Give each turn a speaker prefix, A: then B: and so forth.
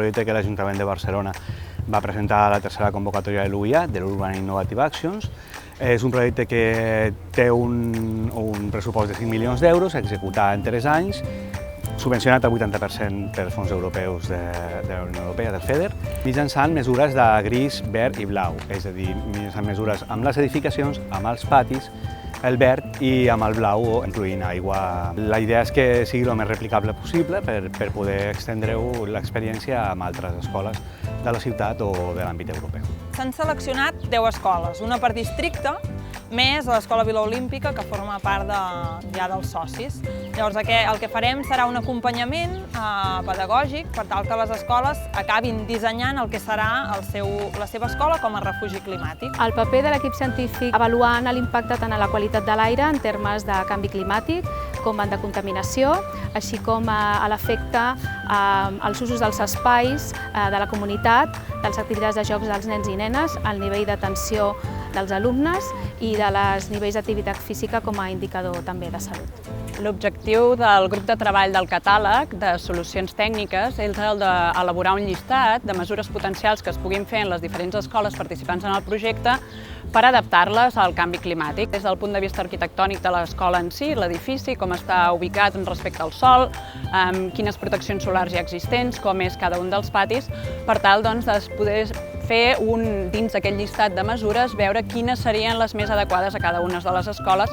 A: projecte que l'Ajuntament de Barcelona va presentar a la tercera convocatòria de l'UIA, de l'Urban Innovative Actions. És un projecte que té un pressupost de 5 milions d'euros, a executar en 3 anys, subvencionat al 80% pels fons europeus de la Unió Europea, del FEDER, mitjançant mesures de gris, verd i blau, és a dir, mitjançant mesures amb les edificacions, amb els patis, el verd i amb el blau incloent aigua. La idea és que sigui el més replicable possible per poder estendre l'experiència amb altres escoles de la ciutat o de l'àmbit europeu.
B: S'han seleccionat 10 escoles, una per districte, més l'Escola Vila Olímpica, que forma part ja dels socis. Llavors, el que farem serà un acompanyament pedagògic per tal que les escoles acabin dissenyant el que serà la seva escola com a refugi climàtic.
C: El paper de l'equip científic avaluant l'impacte tant a la qualitat de l'aire en termes de canvi climàtic com de contaminació, així com a l'efecte als usos dels espais de la comunitat, de les activitats de jocs dels nens i nenes, el nivell d'atenció dels alumnes i de les nivells d'activitat física com a indicador també de salut.
D: L'objectiu del grup de treball del catàleg de solucions tècniques és el d'elaborar un llistat de mesures potencials que es puguin fer en les diferents escoles participants en el projecte per adaptar-les al canvi climàtic. Des del punt de vista arquitectònic de l'escola en si, l'edifici, com està ubicat respecte al sol, quines proteccions solars hi ha existents, com és cada un dels patis, per tal de poder fer dins d'aquest llistat de mesures, veure quines serien les més adequades a cada una de les escoles.